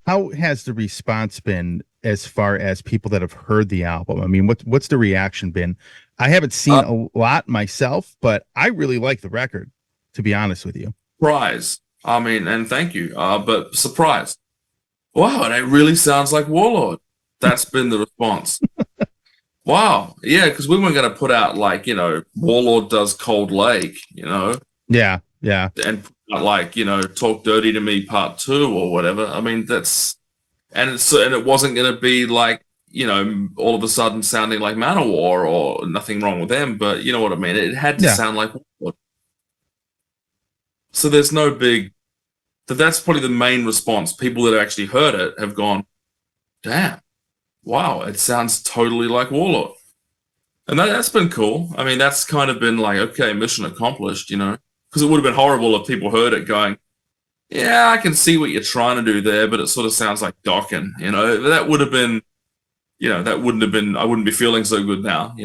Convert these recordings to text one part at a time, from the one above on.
How has the response been as far as people that have heard the album? I mean, what's the reaction been? I haven't seen Uh, a lot myself, but I really like the record, to be honest with you. Surprise. I mean, and thank you. But surprise. Wow, and it really sounds like Warlord. That's been the response. Wow. Yeah, because we weren't going to put out like, Warlord does Cold Lake, Yeah, yeah, and put out, like, Talk Dirty to Me Part 2 or whatever. I mean, and it wasn't going to be like, all of a sudden sounding like Manowar or nothing wrong with them, but you know what I mean? It had to yeah, sound like Warlord. So there's no big, that's probably the main response. People that actually heard it have gone, damn, wow, it sounds totally like Warlord. And that's been cool. I mean, that's kind of been like, okay, mission accomplished, because it would have been horrible if people heard it going, yeah, I can see what you're trying to do there, but it sort of sounds like Dokken, that would have been, that wouldn't have been, I wouldn't be feeling so good now.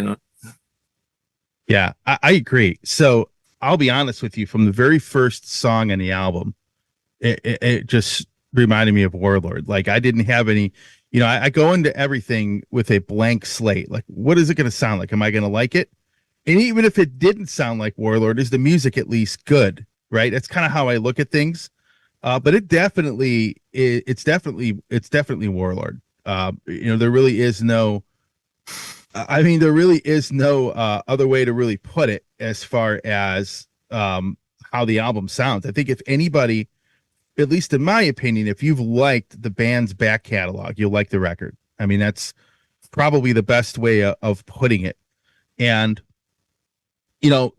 yeah. I agree. So I'll be honest with you. From the very first song on the album, it just reminded me of Warlord. Like I didn't have any, I go into everything with a blank slate. Like, what is it going to sound like? Am I going to like it? And even if it didn't sound like Warlord, is the music at least good? Right. That's kind of how I look at things. But it's definitely Warlord. There really is no. I mean, there really is no other way to really put it as far as how the album sounds. I think if anybody, at least in my opinion, if you've liked the band's back catalog, you'll like the record. I mean, that's probably the best way of putting it. And you know,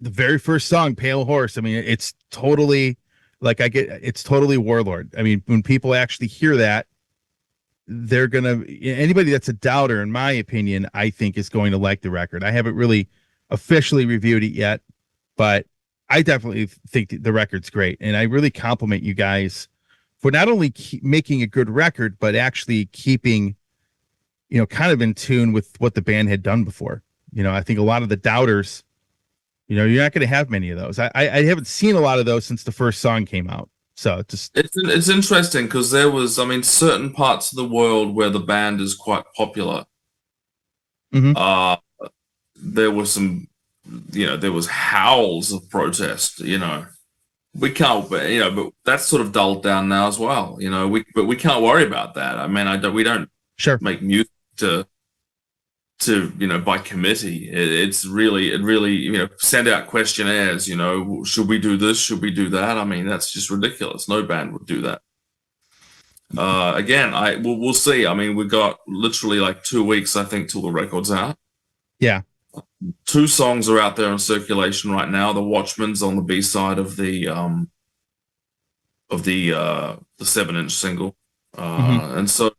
the very first song, Pale Horse, I mean, it's totally it's totally Warlord. I mean, when people actually hear that, they're gonna, anybody that's a doubter, in my opinion, I think is going to like the record. I haven't really officially reviewed it yet, but I definitely think the record's great, and I really compliment you guys for not only making a good record, but actually keeping, kind of in tune with what the band had done before. I think a lot of the doubters, you're not going to have many of those. I haven't seen a lot of those since the first song came out. So it just, It's interesting because there was, I mean, certain parts of the world where the band is quite popular. mhm. Uh, there was there was howls of protest. We can't, but that's sort of dulled down now as well. But we can't worry about that. I mean, we don't Sure. make music to by committee. It really send out questionnaires. Should we do this? Should we do that? I mean, that's just ridiculous. No band would do that. Again, we'll see. I mean, we got literally like 2 weeks, I think, till the record's out. Yeah. Two songs are out there in circulation right now. The Watchman's on the B side of the 7-inch single, Mhm. and so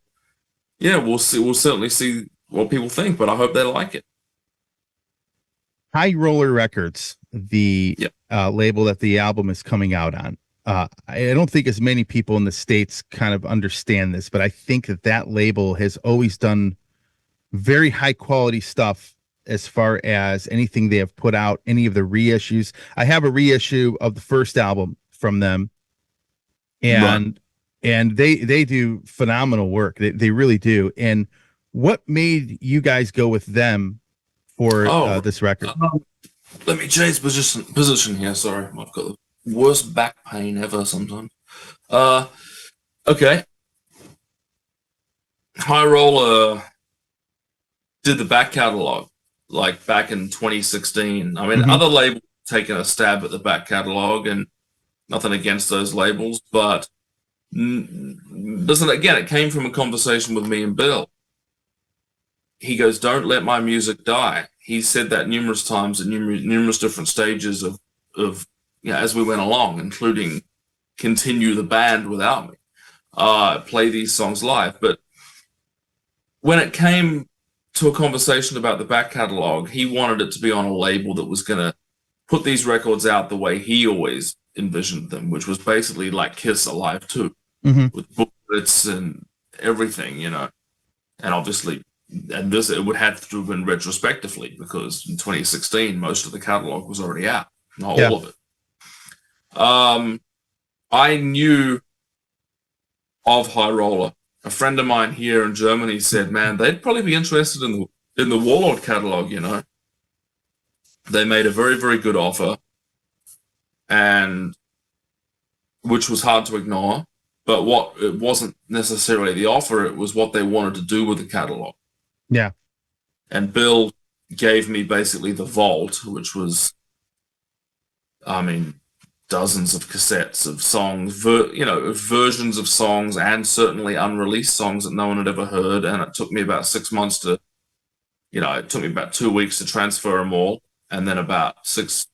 yeah, we'll see. We'll certainly see what people think, but I hope they like it. High Roller Records, the Yeah, label that the album is coming out on. I don't think as many people in the States kind of understand this, but I think that label has always done very high quality stuff as far as anything they have put out, any of the reissues. I have a reissue of the first album from them, right. and they do phenomenal work. They really do. And what made you guys go with them for Oh, this record? let me change position here. Sorry, I've got the worst back pain ever sometimes. Uh, okay. High Roller did the back catalog like back in 2016. I mean, Hmm. other labels taking a stab at the back catalog, and nothing against those labels, but doesn't again? It came from a conversation with me and Bill. He goes, "Don't let my music die." He said that numerous times at numerous different stages of as we went along, including continue the band without me, play these songs live. But when it came to a conversation about the back catalog, he wanted it to be on a label that was going to put these records out the way he always envisioned them, which was basically like Kiss Alive 2, Hmm. with booklets and everything. And obviously, and this it would have to have been retrospectively because in 2016 most of the catalog was already out, not Yeah. all of it. I knew of High Roller. A friend of mine here in Germany said, "Man, they'd probably be interested in the Warlord catalog." You know, they made a very, very good offer, and which was hard to ignore. But what it wasn't necessarily the offer; it was what they wanted to do with the catalog. Yeah. And Bill gave me basically the vault, which was, I mean, dozens of cassettes of songs, versions of songs, and certainly unreleased songs that no one had ever heard. And it took me about 6 months to, it took me about 2 weeks to transfer them all, and then about 6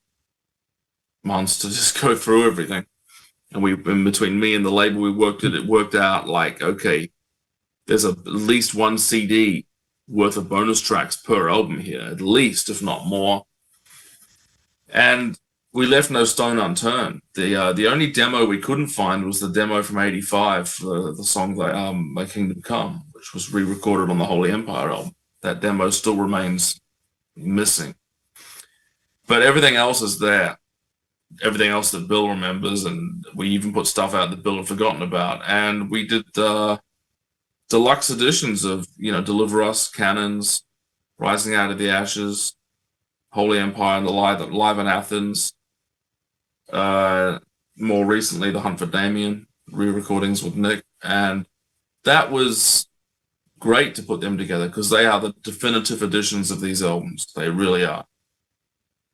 months to just go through everything. And in between me and the label, it worked out like, okay, there's at least one CD worth of bonus tracks per album here, at least, if not more. And we left no stone unturned. The only demo we couldn't find was the demo from '85 for the song "My Kingdom Come," which was re-recorded on the Holy Empire album. That demo still remains missing, but everything else is there. Everything else that Bill remembers, and we even put stuff out that Bill had forgotten about. And we did deluxe editions of Deliver Us, Cannons, Rising Out of the Ashes, Holy Empire, and the Live in Athens. More recently, The Hunt for Damien, re-recordings with Nick, and that was great to put them together because they are the definitive editions of these albums. They really are.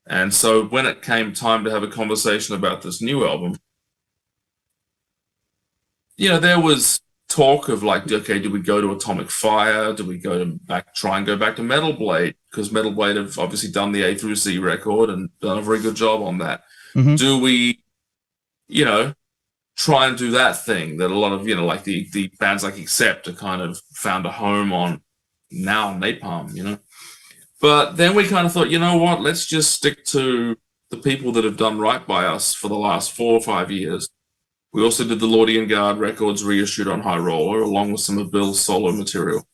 And so when it came time to have a conversation about this new album, there was talk of like, okay, do we go to Atomic Fire? Do we try and go back to Metal Blade? Because Metal Blade have obviously done the A through C record and done a very good job on that. Mm-hmm. Do we, try and do that thing that a lot of, like the bands like Accept have kind of found a home on now, Napalm, But then we kind of thought, you know what, let's just stick to the people that have done right by us for the last 4 or 5 years. We also did the Lordian Guard records reissued on High Roller, along with some of Bill's solo material.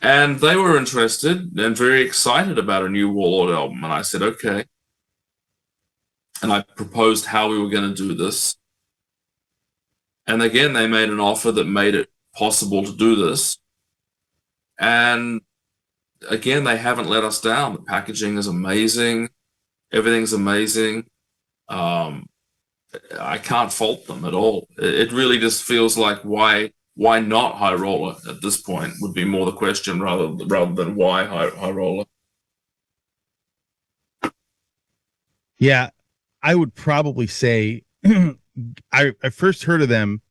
And they were interested and very excited about a new Warlord album. And I said, okay. And I proposed how we were going to do this. And again, they made an offer that made it possible to do this. And again, they haven't let us down. The packaging is amazing. Everything's amazing. I can't fault them at all. It really just feels like why not High Roller at this point would be more the question rather than why High Roller. Yeah, I would probably say I first heard of them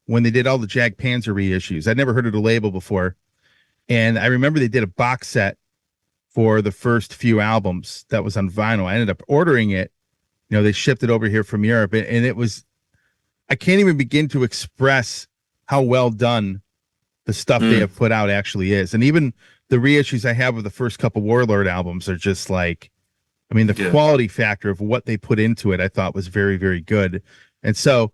when they did all the Jag Panzer reissues. I'd never heard of the label before. And I remember they did a box set for the first few albums that was on vinyl. I ended up ordering it. They shipped it over here from Europe, and it was, I can't even begin to express how well done the stuff they have put out actually is. And even the reissues I have of the first couple Warlord albums are just like, the quality factor of what they put into it, I thought was very, very good. And so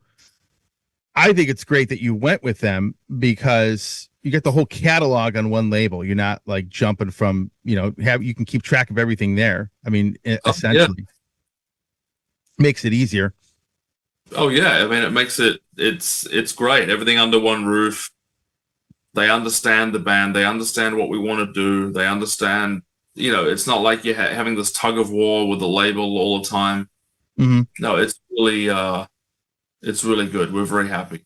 I think it's great that you went with them because you get the whole catalog on one label. You're not like jumping from, you can keep track of everything there. Essentially. Makes it easier. Oh yeah, it makes it's great. Everything under one roof. They understand the band. They understand what we want to do. They understand, it's not like you're having this tug of war with the label all the time. Mm-hmm. No, it's really good. We're very happy.